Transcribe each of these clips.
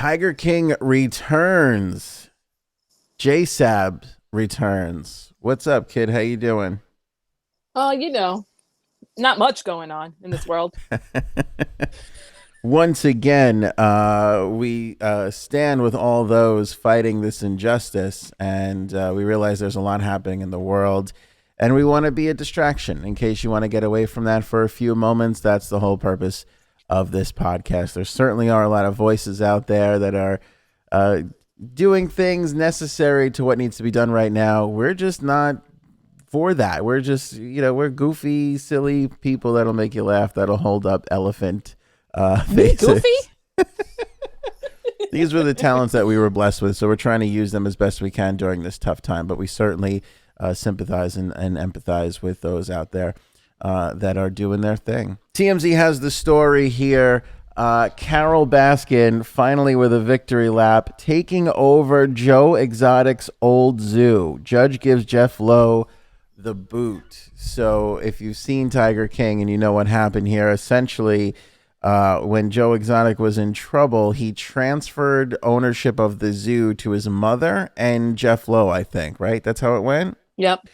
Tiger King returns. J-Sab returns. What's up, kid? How you doing? Oh, not much going on in this world. Once again, we stand with all those fighting this injustice, and we realize there's a lot happening in the world, and we want to be a distraction in case you want to get away from that for a few moments. That's the whole purpose of this podcast. There certainly are a lot of voices out there that are uh, doing things necessary to what needs to be done right now. We're just not for that. We're just, we're goofy, silly people that'll make you laugh, that'll hold up elephant Me, Goofy? faces. These were the talents that we were blessed with, so we're trying to use them as best we can during this tough time. But we certainly sympathize and empathize with those out there that are doing their thing. TMZ has the story here. Carole Baskin finally with a victory lap, taking over Joe Exotic's old zoo. Judge gives Jeff Lowe the boot. So if you've seen Tiger King and you know what happened here, essentially when Joe Exotic was in trouble, he transferred ownership of the zoo to his mother and Jeff Lowe, I think, right? That's how it went. Yep.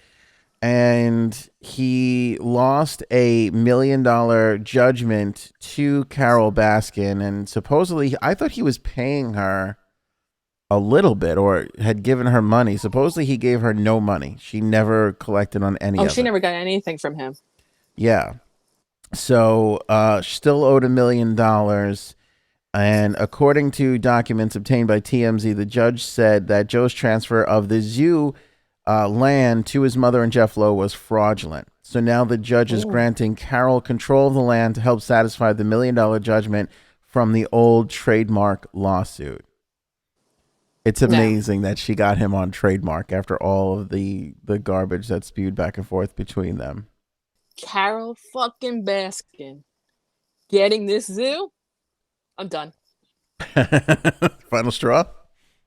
And he lost $1 million judgment to Carole Baskin. And supposedly, I thought he was paying her a little bit or had given her money. Supposedly, he gave her no money. She never collected on any Oh, of she it. never got anything from him. Yeah. So still owed $1 million. And according to documents obtained by TMZ, the judge said that Joe's transfer of the zoo land to his mother and Jeff Lowe was fraudulent. So now the judge is Ooh. granting Carole control of the land to help satisfy the $1 million judgment from the old trademark lawsuit. It's No. amazing that she got him on trademark after all of the garbage that spewed back and forth between them. Carol fucking Baskin getting this zoo? I'm done. Final straw?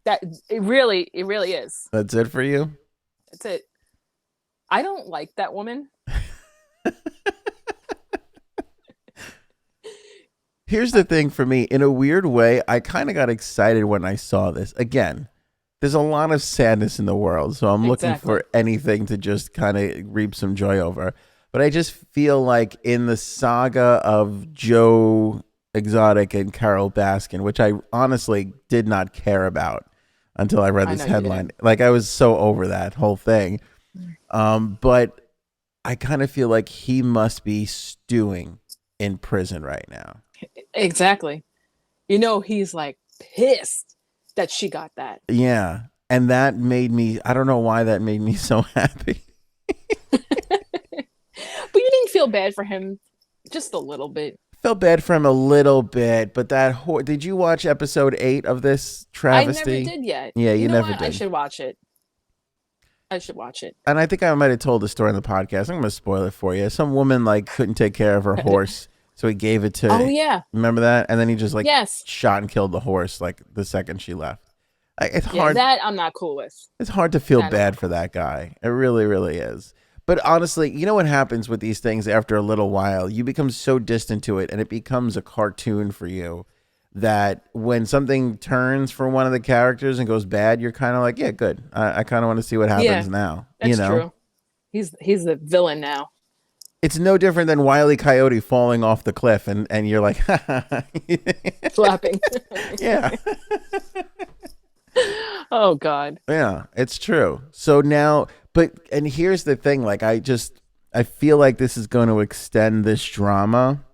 It really is. That's it for you? That's it. I don't like that woman. Here's the thing for me. In a weird way, I kind of got excited when I saw this. Again, there's a lot of sadness in the world, so I'm looking Exactly. for anything to just kind of reap some joy over. But I just feel like in the saga of Joe Exotic and Carole Baskin, which I honestly did not care about until I read I this know you headline. didn't. Like I was so over that whole thing. But I kind of feel like he must be stewing in prison right now. Exactly. He's like pissed that she got that. Yeah. And that made me, I don't know why that made me so happy. But you didn't feel bad for him just a little bit. Felt bad for him a little bit, but did you watch episode 8 of this I never travesty? did yet. Yeah, You you know never what? I did. should watch it. I should watch it. And I think I might have told the story in the podcast. I'm going to spoil it for you. Some woman like couldn't take care of her horse, so he gave it Oh to, yeah. remember that? And then he just like Yes. shot and killed the horse like the second she left. It's Yeah, hard. that I'm not cool with. It's hard to feel That I'm bad not for cool that guy. It really, really is. But honestly, you know what happens with these things after a little while? You become so distant to it and it becomes a cartoon for you that when something turns for one of the characters and goes bad, you're kind of like, yeah, good. I kind of want to see what with. happens Yeah, now. You that's know, true. He's the villain now. it's no different than Wile E. Coyote falling off the cliff and you're like, Flapping. yeah. Oh God. Yeah, it's true. So now, and here's the thing, like I feel like this is going to extend this drama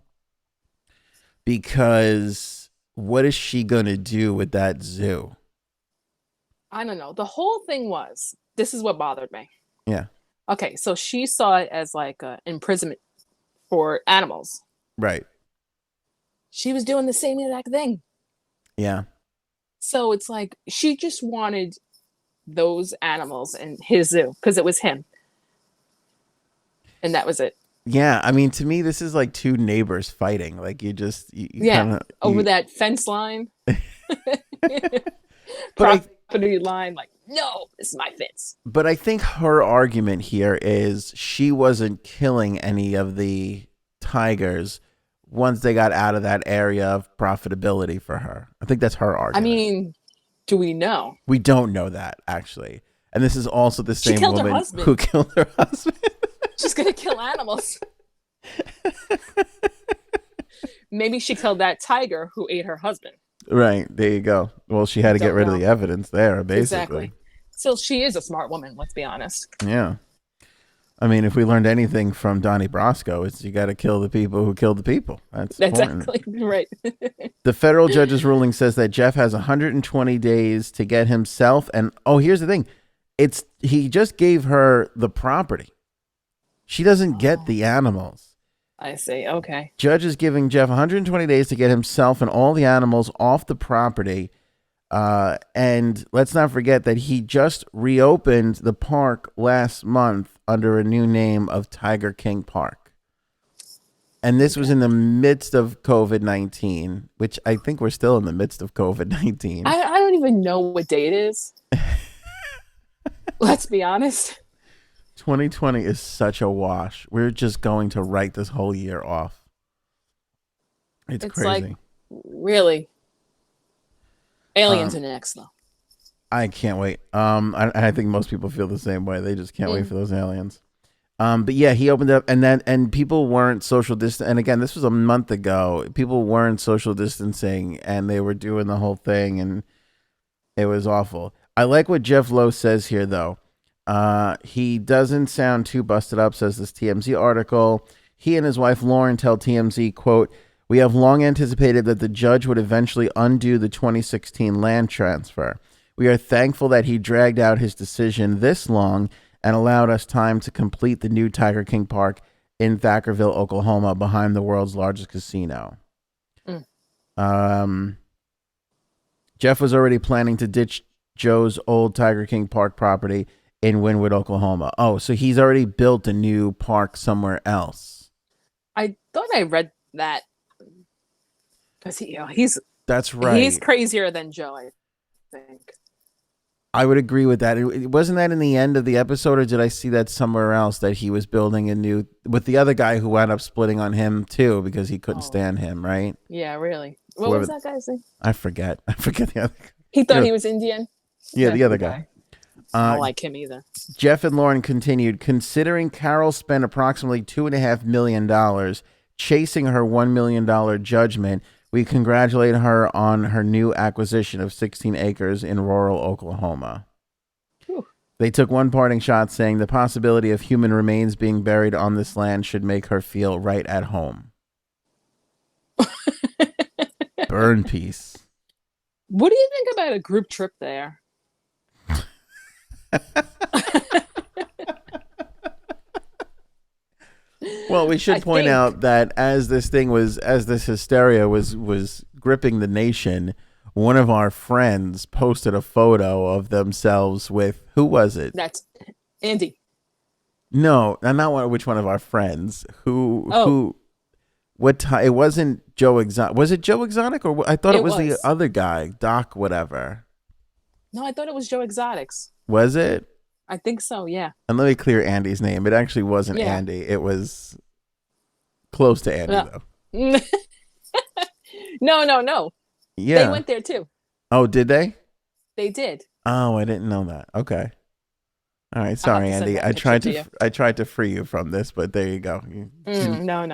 because what is she going to do with that zoo? I don't know. The whole thing was this is what bothered me. Yeah, Okay, so she saw it as like imprisonment for animals. right. She was doing the same exact thing. Yeah. So it's like she just wanted those animals in his zoo because it was him, and that was it. Yeah, I mean to me this is like two neighbors fighting. Like you Yeah, kind of over you that fence line, but I property line. Like, no, this is my fence. but I think her argument here is she wasn't killing any of the tigers once they got out of that area of profitability for her. I think that's her I argument. mean, do we know? We don't know that, actually. And this is also the She same killed her woman husband. who killed her husband. She's gonna kill animals. Maybe she killed that tiger who ate her husband. Right. There you go. Well, she had to get Don't rid of know. the evidence there, basically. Exactly. So she is a smart woman, let's be honest. Yeah. I mean, if we learned anything from Donnie Brasco, it's you got to kill the people who killed the people. That's important. Exactly right. The federal judge's ruling says that Jeff has 120 days to get himself. And here's the thing. He just gave her the property. She doesn't get the animals. I see. Okay. Judge is giving Jeff 120 days to get himself and all the animals off the property. And let's not forget that he just reopened the park last month under a new name of Tiger King Park. And this was in the midst of COVID-19, which I think we're still in the midst of COVID-19. I don't even know what day it is. Let's be honest. 2020 is such a wash. We're just going to write this whole year off. It's crazy. Like, really? Aliens are next, though. I can't wait. I think most people feel the same way. They just can't wait for those aliens. But yeah, he opened up, and people weren't social distance. And again, this was a month ago. People weren't social distancing, and they were doing the whole thing, and it was awful. I like what Jeff Lowe says here, though. He doesn't sound too busted up, says this TMZ article. He and his wife Lauren tell TMZ, quote, "We have long anticipated that the judge would eventually undo the 2016 land transfer. We are thankful that he dragged out his decision this long and allowed us time to complete the new Tiger King Park in Thackerville, Oklahoma, behind the world's largest casino." Jeff was already planning to ditch Joe's old Tiger King Park property in Wynwood, Oklahoma. Oh, so he's already built a new park somewhere else. I thought I read that because he's that's right. He's crazier than Joe, I think. I would agree with that. It wasn't that in the end of the episode, or did I see that somewhere else that he was building a new with the other guy who wound up splitting on him too because he couldn't stand him, right? Yeah, really. What was that guy's name? I forget the other guy. He thought he was Indian? Yeah, the other guy. I don't like him either. Jeff and Lauren continued, considering Carole spent approximately $2.5 million chasing her $1 million judgment. We congratulate her on her new acquisition of 16 acres in rural Oklahoma. Whew. They took one parting shot saying the possibility of human remains being buried on this land should make her feel right at home. Burn peace. What do you think about a group trip there? Well, we should point out that as this hysteria was gripping the nation, one of our friends posted a photo of themselves with, who was it? That's Andy. No, not which one of our friends. What time? It wasn't Joe Exotic. Was it Joe Exotic, or I thought it was the other guy, Doc whatever. No, I thought it was Joe Exotics. Was it? I think so, yeah. And let me clear Andy's name. It actually wasn't Andy. It was close to Andy, though. No. Yeah. They went there, too. Oh, did they? They did. Oh, I didn't know that. Okay. All right. Sorry, Andy. I tried to free you from this, but there you go. No.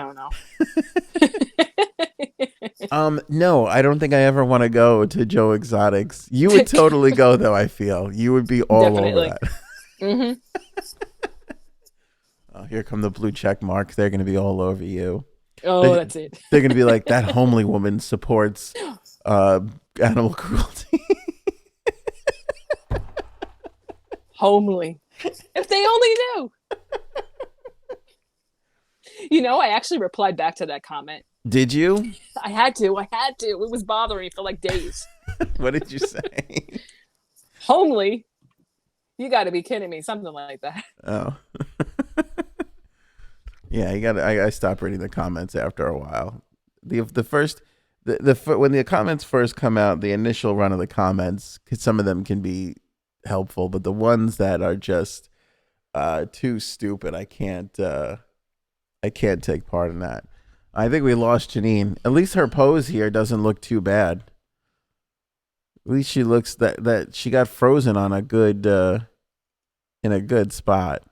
No, I don't think I ever want to go to Joe Exotics. You would totally go, though, I feel. You would be all over that. Mm-hmm. Oh, here come the blue check marks. They're going to be all over you. Oh, that's it. They're going to be like, that homely woman supports animal cruelty. Homely. If they only knew. I actually replied back to that comment. Did you? I had to. It was bothering me for like days. What did you say? Homely? You got to be kidding me. Something like that. Oh. Yeah, I stopped reading the comments after a while. When the comments first come out, the initial run of the comments, some of them can be helpful, but the ones that are just too stupid, I can't take part in that. I think we lost Janine. At least her pose here doesn't look too bad. At least she looks that she got frozen on a good in a good spot.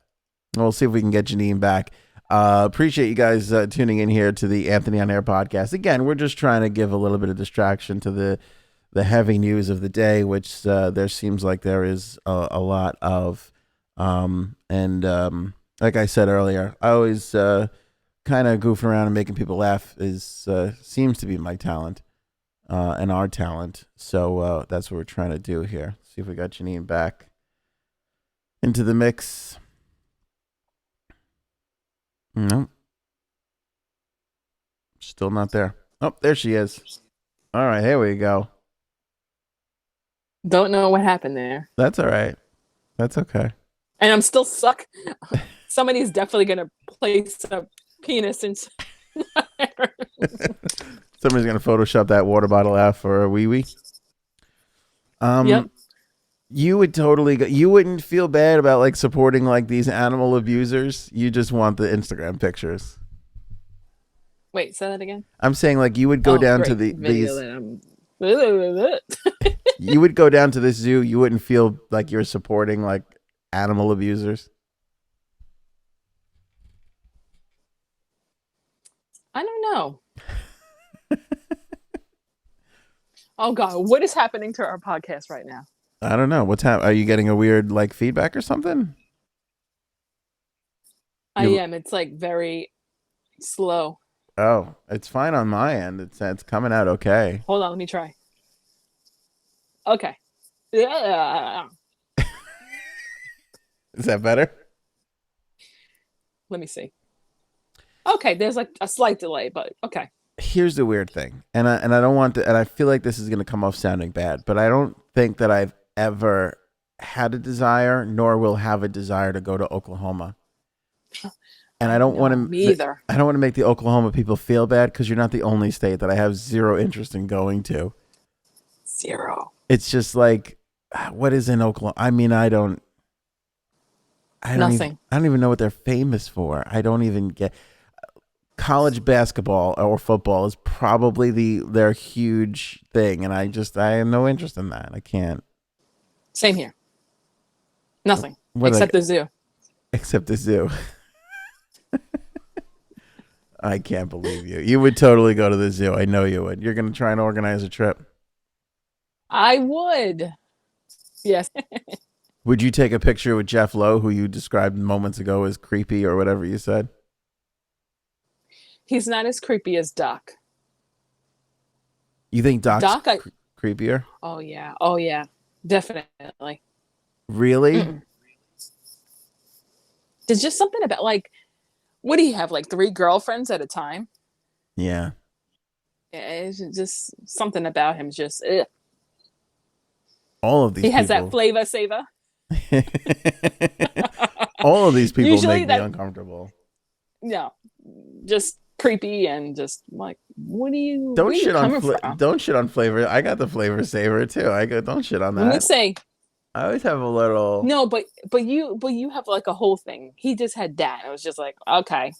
We'll see if we can get Janine back. Appreciate you guys tuning in here to the Anthony on Air podcast. Again, we're just trying to give a little bit of distraction to the heavy news of the day, which there seems like there is a lot of. Like I said earlier, I always kind of goofing around and making people laugh is seems to be my talent and our talent. So that's what we're trying to do here. See if we got Janine back into the mix. No, still not there. Oh, there she is. All right, here we go. Don't know what happened there. That's all right. That's okay. And I'm still stuck. Somebody's definitely gonna place a penis in. Somebody's gonna Photoshop that water bottle out for a wee wee. Yep. You would totally. You wouldn't feel bad about like supporting like these animal abusers. You just want the Instagram pictures. Wait, say that again. I'm saying like you would go down to these. You would go down to this zoo. You wouldn't feel like you're supporting like animal abusers. I don't know. Oh God, what is happening to our podcast right now? I don't know. What's happening? Are you getting a weird like feedback or something? I am. It's like very slow. Oh, it's fine on my end. It's coming out okay. Hold on, let me try. Okay. Yeah. Is that better? Let me see. Okay, there's like a slight delay, but okay. Here's the weird thing, and I don't want to, and I feel like this is going to come off sounding bad, but I don't think that I've ever had a desire, nor will have a desire to go to Oklahoma. And I don't want to. Me either. I don't want to make the Oklahoma people feel bad because you're not the only state that I have zero interest in going to. Zero. It's just like, what is in Oklahoma? I mean, I don't Nothing. I don't even know what they're famous for. I don't even get. College basketball or football is probably their huge thing, and I have no interest in that. I can't. Same here. Nothing except the zoo. Except the zoo. I can't believe you. You would totally go to the zoo. I know you would. You're going to try and organize a trip. I would. Yes. Would you take a picture with Jeff Lowe, who you described moments ago as creepy or whatever you said? He's not as creepy as Doc. You think Doc's creepier? Oh yeah. Oh yeah. Definitely. Really? Mm-mm. There's just something about like, what do you have? Like 3 girlfriends at a time? Yeah. It's just something about him. Just ugh. All of these. He has people. that flavor saver. All of these people Usually make me uncomfortable. No, just creepy and just like, what are you? Don't shit on from? Don't shit on flavor. I got the flavor saver too. Don't shit on that. Let me say. I always have a little. No, but you have like a whole thing. He just had that. It was just like, okay.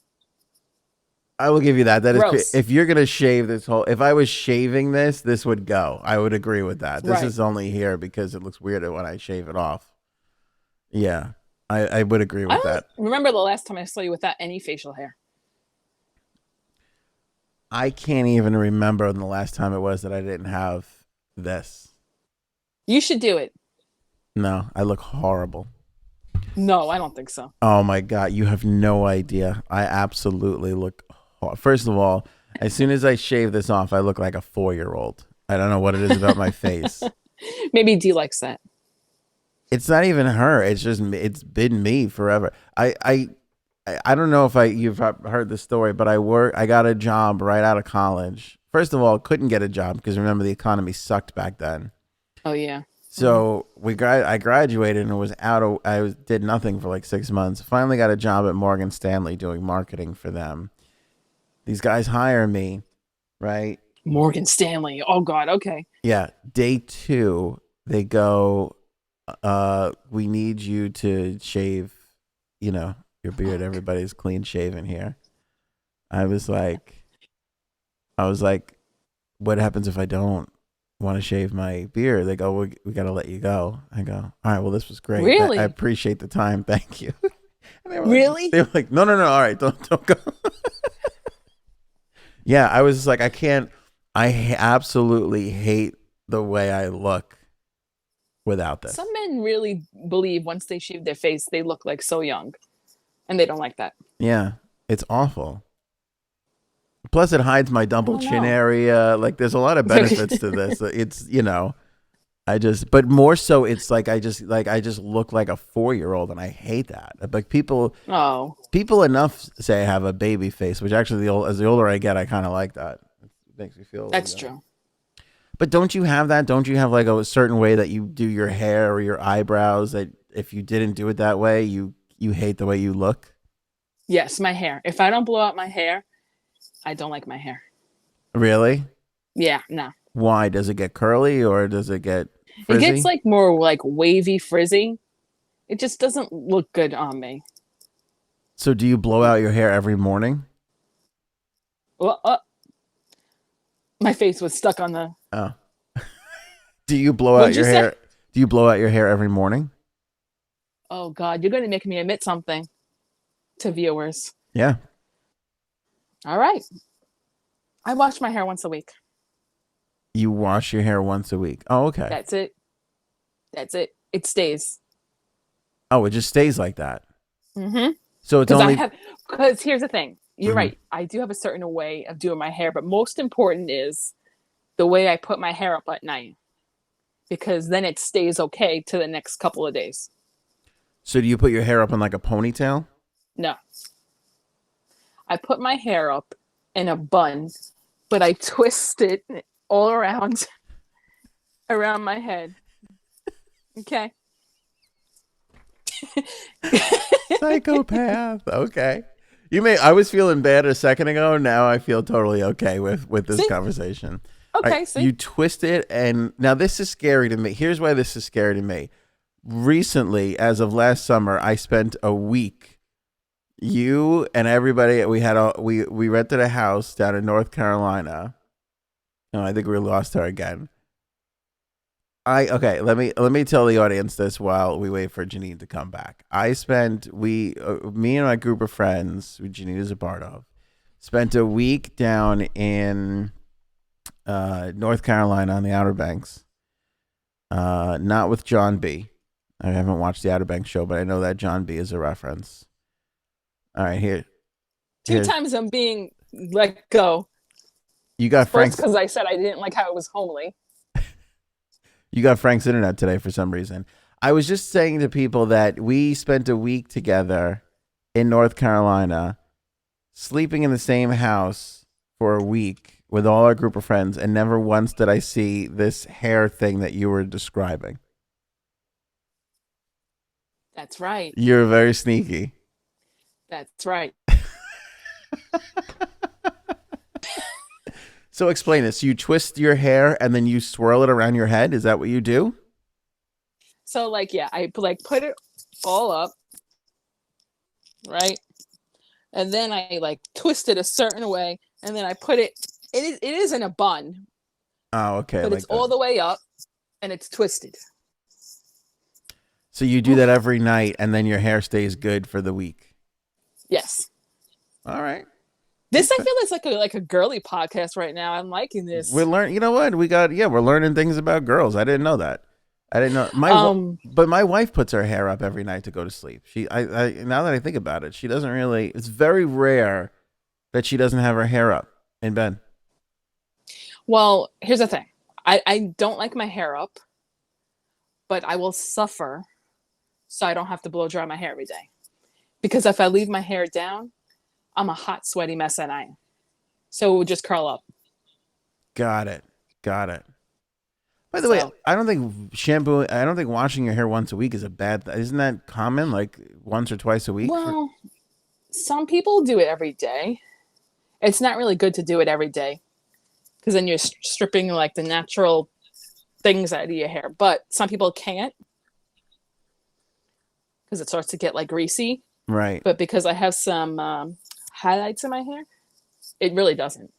I will give you that. That Gross. is, if you're gonna shave this whole. If I was shaving this would go. I would agree with that. This is only here because it looks weirder when I shave it off. Yeah, I would agree with that. Remember the last time I saw you without any facial hair? I can't even remember the last time it was that I didn't have this. You should do it. No, I look horrible. No, I don't think so. Oh my God, you have no idea. I absolutely look. First of all, as soon as I shave this off, I look like a 4-year-old. I don't know what it is about my face. Maybe Dee likes that. It's not even her. It's just it's been me forever. I don't know if you've heard the story, but I got a job right out of college. First of all, couldn't get a job because remember the economy sucked back then. Oh yeah. So I graduated and was did nothing for like 6 months. Finally got a job at Morgan Stanley doing marketing for them. These guys hire me, right? Morgan Stanley. Oh God. Okay. Yeah. Day 2, they go, we need you to shave, your beard. Everybody's clean shaven here. I was like, I was like, what happens if I don't want to shave my beard? They go, we got to let you go. I go, all right, well, this was great. I Really? appreciate the time. Thank you. And Really? they were like, no, no, no. All right, don't go. Yeah, I was just like, I can't. Absolutely hate the way I look without this. Some men really believe once they shave their face, they look like so young, and they don't like that. Yeah, it's awful. Plus, it hides my I double don't chin know. area. Like, there's a lot of benefits to this. It's I just, but more so, it's like I just look like a 4-year-old, and I hate that. Like Oh, people enough say I have a baby face, which actually as the older I get, I kind of like that. It makes me feel a little that's younger. true. But don't you have that? Don't you have like a certain way that you do your hair or your eyebrows that if you didn't do it that way, you hate the way you look? Yes, my hair. If I don't blow out my hair, I don't like my hair. Really? Yeah, no. Why? Does it get curly or does it get It gets frizzy? like more like wavy, frizzy. It just doesn't look good on me. So do you blow out your hair every morning? Well, my face was stuck on the. Oh. Do you blow out What'd you your say? hair? Do you blow out your hair every morning? Oh God, you're gonna make me admit something to viewers. Yeah. All right, I wash my hair once a week. You wash your hair once a week. Oh, okay. That's it. That's it. It stays. Oh, it just stays like that. Mm-hmm. So it's Because I only have. Because here's the thing. You're Mhm. right. I do have a certain way of doing my hair, but most important is the way I put my hair up at night. Because then it stays okay to the next couple of days. So do you put your hair up in like a ponytail? No, I put my hair up in a bun, but I twist it all around my head. Okay. Psychopath. Okay. You may I was feeling bad a second ago. Now I feel totally okay with this See? conversation. All right, Okay, see? you twist it and now this is scary to me. Here's why this is scary to me. Recently, as of last summer, I spent a week. You and everybody we rented a house down in North Carolina. No, I think we lost her again. I okay. Let me tell the audience this while we wait for Janine to come back. I spent me and my group of friends, who Janine is a part of, spent a week down in North Carolina on the Outer Banks. Not with John B. I haven't watched the Outer Banks show, but I know that John B is a reference. All right, Two here's times I'm being let go. you got First, Frank's because I said I didn't like how it was homely. you got Frank's internet today for some reason. I was just saying to people that we spent a week together in North Carolina, sleeping in the same house for a week with all our group of friends, and never once did I see this hair thing that you were describing. That's right. You're very sneaky. That's right. So explain this. You twist your hair and then you swirl it around your head. Is that what you do? So, like, yeah, I like put it all up, right? And then I like twist it a certain way, and then I put it. It is in a bun, Oh, okay, but it's like that. all the way up, and it's twisted. So you do that every night, and then your hair stays good for the week. Yes. All right. This I Okay. feel is like a girly podcast right now. I'm liking We're this. learning. You know what? We're learning things about girls. I didn't know that. I didn't know Um, but my wife puts her hair up every night to go to sleep. I now that I think about it, she doesn't really. It's very rare that she doesn't have her hair up in bed. well, here's the thing. I don't like my hair up, but I will suffer so I don't have to blow dry my hair every day. Because if I leave my hair down, I'm a hot, sweaty mess at night. So it would just curl up. Got it. Got it. By the way, So, I don't think shampoo. I don't think washing your hair once a week is a bad. Isn't that common? Like once or twice a week for. well, some people do it every day. It's not really good to do it every day because then you're stripping like the natural things out of your hair. But some people can't because it starts to get like greasy. Right. But because I have some highlights in my hair, it really doesn't.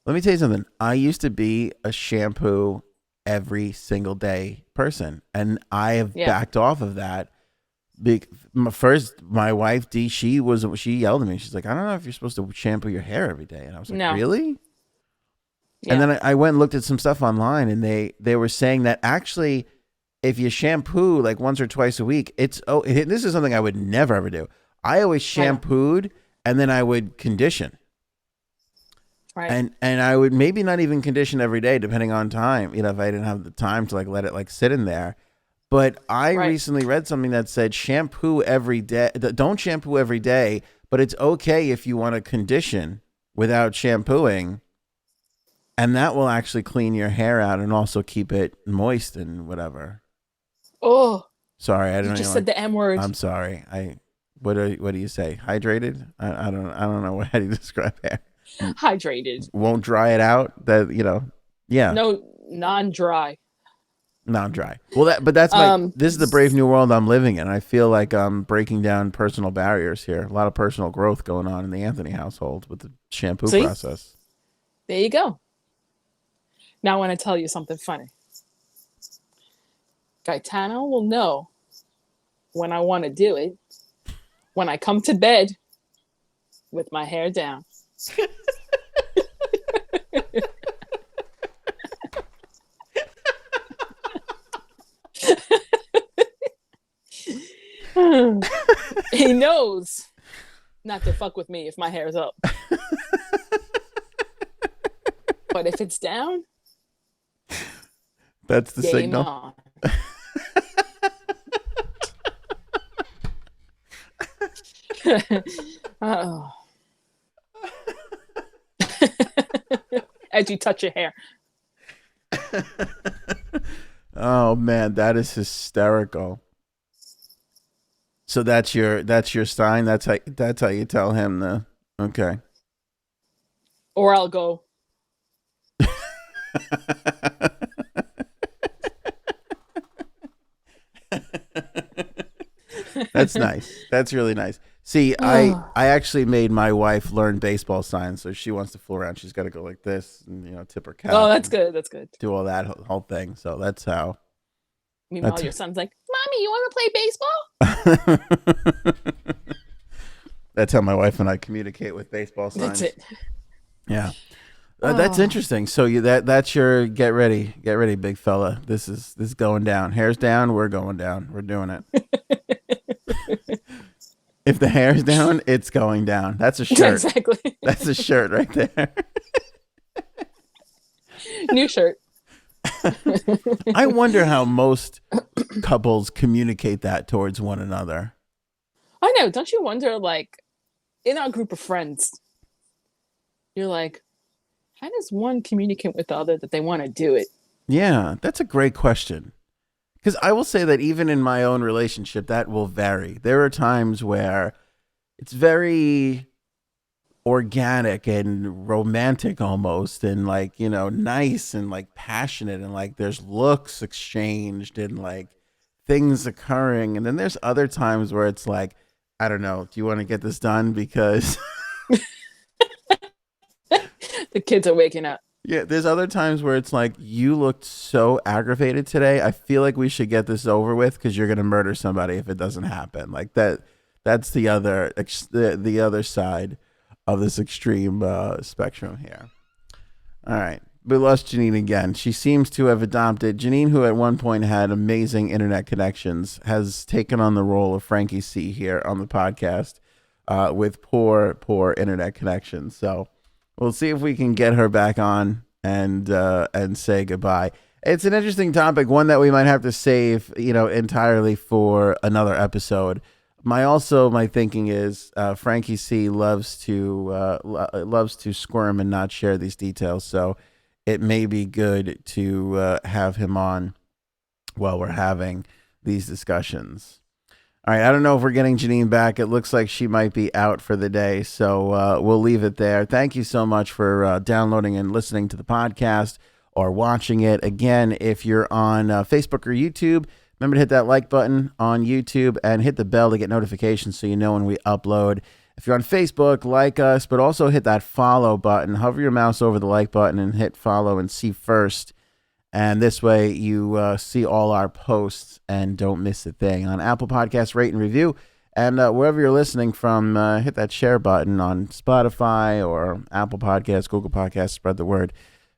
Let me tell you something. I used to be a shampoo every single day person, and I have Yeah, backed off of that. My wife D, she yelled at me. She's like, I don't know if you're supposed to shampoo your hair every day, and I was like, no, really? And yeah, then I went and looked at some stuff online, and they were saying that actually, if you shampoo like once or twice a week, this is something I would never ever do. I always I know, shampooed and then I would condition. right, And I would maybe not even condition every day, depending on time. If I didn't have the time to like let it like sit in there. But I right. recently read something that said shampoo every day. Don't shampoo every day, but it's okay if you want to condition without shampooing, and that will actually clean your hair out and also keep it moist and whatever. Oh, Sorry, I you don't just even said like. the M word. I'm sorry. What do you say? Hydrated? I don't know how do you describe hair. Hydrated. Won't dry it out. Yeah. No, non-dry. No, I'm dry. Well, that's my. Um, This is the brave new world I'm living in. I feel like I'm breaking down personal barriers here. A lot of personal growth going on in the Anthony household with the shampoo see, process. there you go. Now I want to tell you something funny. Gaetano will know when I want to do it when I come to bed with my hair down. He knows not to fuck with me if my hair's up. But if it's down, That's the game signal. on. Oh. As you touch your hair. Oh man, that is hysterical. So that's your sign. That's how you tell him the okay. Or I'll go, That's nice. That's really nice. See, I oh, I actually made my wife learn baseball signs, so she wants to fool around. She's got to go like this, and tip her cap that's and good. That's good. do all that whole thing. So that's how. Meanwhile, That's your son's like, Mommy, you want to play baseball? that's how my wife and I communicate with baseball That's signs. it. Yeah, that's Oh, interesting. So that's your get ready, big fella. This is going down. Hair's down. We're going down. We're doing it. If the hair's down, it's going down. That's a shirt. exactly. That's a shirt right there. New shirt. I wonder how most couples communicate that towards one another. I know. Don't you wonder, like, in our group of friends, you're like, how does one communicate with the other that they want to do it? Yeah, that's a great question. Because I will say that even in my own relationship, that will vary. There are times where it's very organic and romantic almost, and like, nice and like passionate, and like there's looks exchanged and like things occurring. And then there's other times where it's like, I don't know, do you want to get this done? Because The kids are waking up. yeah, there's other times where it's like, you looked so aggravated today. I feel like we should get this over with because you're gonna murder somebody if it doesn't happen. Like that. That's the other side of this extreme spectrum here. All right, we lost Janine again. She seems to have adopted Janine, who at one point had amazing internet connections, has taken on the role of Frankie C here on the podcast with poor internet connections. So we'll see if we can get her back on and say goodbye. It's an interesting topic, one that we might have to save, entirely for another episode. My thinking is Frankie C loves to squirm and not share these details, so it may be good to have him on while we're having these discussions. All right, I don't know if we're getting Janine back. It looks like she might be out for the day, so we'll leave it there. Thank you so much for downloading and listening to the podcast or watching it. Again, if you're on Facebook or YouTube, remember to hit that like button on YouTube and hit the bell to get notifications so you know when we upload. If you're on Facebook, like us, but also hit that follow button. Hover your mouse over the like button and hit follow and see first. And this way you see all our posts and don't miss a thing. On Apple Podcasts, rate and review. And wherever you're listening from, hit that share button on Spotify or Apple Podcasts, Google Podcasts. Spread the word.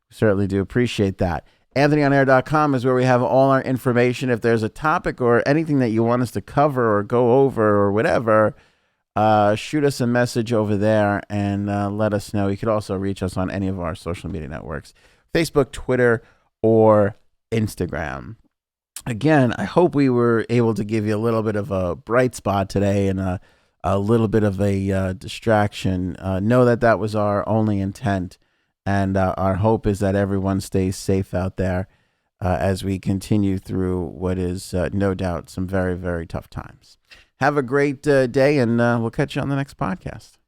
We certainly do appreciate that. AnthonyOnAir.com is where we have all our information. If there's a topic or anything that you want us to cover or go over or whatever, shoot us a message over there and let us know. You could also reach us on any of our social media networks, Facebook, Twitter, or Instagram. Again, I hope we were able to give you a little bit of a bright spot today and a little bit of a distraction. Know that was our only intent, and our hope is that everyone stays safe out there as we continue through what is no doubt some very, very tough times. Have a great day, and we'll catch you on the next podcast.